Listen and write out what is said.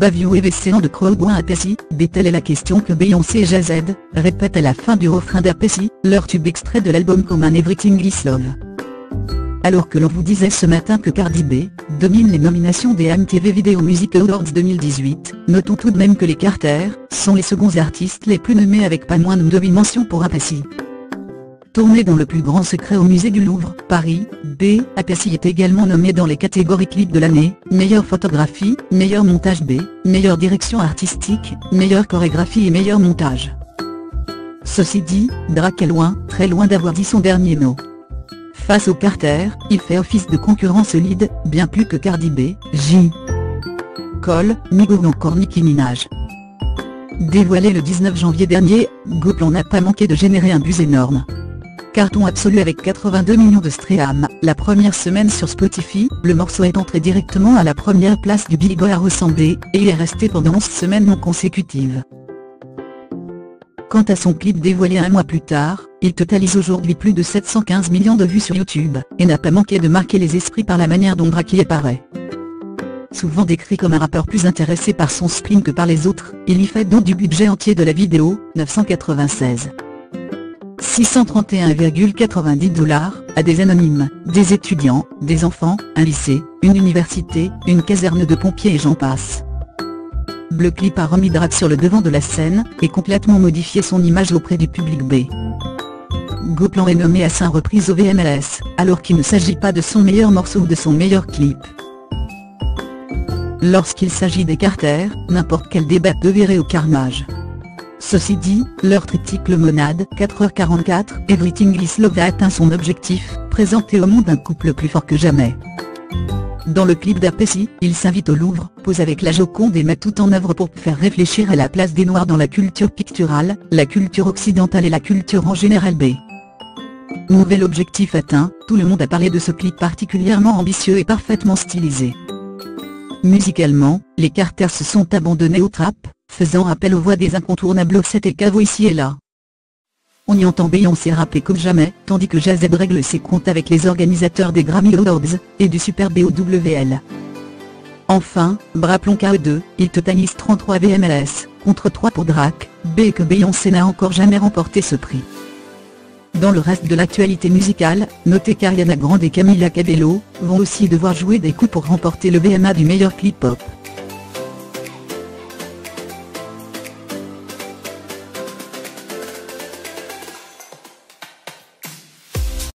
Bavio et Vesséant de Crowdwin Apessi, telle est la question que Beyoncé et Jay-Z répètent à la fin du refrain d'Apessi, leur tube extrait de l'album Common Everything Is Love. Alors que l'on vous disait ce matin que Cardi B domine les nominations des MTV Video Music Awards 2018, notons tout de même que les Carter sont les seconds artistes les plus nommés avec pas moins de 2 mentions pour Apessi. Tourné dans le plus grand secret au musée du Louvre, Paris, Apessi est également nommé dans les catégories clip de l'année, meilleure photographie, meilleur montage meilleure direction artistique, meilleure chorégraphie et meilleur montage. Ceci dit, Drake est loin, très loin d'avoir dit son dernier mot. Face aux Carter, il fait office de concurrent solide, bien plus que Cardi B, J. Cole, Migos ou encore Nicki Minaj. Dévoilé le 19 janvier dernier, Go-Plan n'a pas manqué de générer un buzz énorme. Carton absolu avec 82 millions de streams, la première semaine sur Spotify, le morceau est entré directement à la première place du Billboard 100 et il est resté pendant 11 semaines non consécutives. Quant à son clip dévoilé un mois plus tard, il totalise aujourd'hui plus de 715 millions de vues sur YouTube, et n'a pas manqué de marquer les esprits par la manière dont Drake y apparaît. Souvent décrit comme un rappeur plus intéressé par son spleen que par les autres, il y fait don du budget entier de la vidéo, 996 631,90 $, à des anonymes, des étudiants, des enfants, un lycée, une université, une caserne de pompiers et j'en passe. Le clip a remis Drake sur le devant de la scène, et complètement modifié son image auprès du public B. Go-Plan est nommé à 5 reprises au VMAs, alors qu'il ne s'agit pas de son meilleur morceau ou de son meilleur clip. Lorsqu'il s'agit des Carter, n'importe quel débat peut virer au carnage. Ceci dit, leur triptyque Lemonade, 4h44, Everything Is Love a atteint son objectif, présenter au monde un couple plus fort que jamais. Dans le clip d'Apessi, il s'invite au Louvre, pose avec la Joconde et met tout en œuvre pour faire réfléchir à la place des Noirs dans la culture picturale, la culture occidentale et la culture en général B. Nouvel objectif atteint, tout le monde a parlé de ce clip particulièrement ambitieux et parfaitement stylisé. Musicalement, les Carter se sont abandonnés au trap, faisant appel aux voix des incontournables Offset et Quavo ici et là. On y entend Beyoncé rapper comme jamais, tandis que Jay-Z règle ses comptes avec les organisateurs des Grammy Awards, et du Super BOWL. Enfin, rappelons qu'à eux deux, ils totalisent 33 VMAs, contre 3 pour Drake, et que Beyoncé n'a encore jamais remporté ce prix. Dans le reste de l'actualité musicale, notez qu'Ariana Grande et Camila Cabello vont aussi devoir jouer des coups pour remporter le VMA du meilleur clip pop.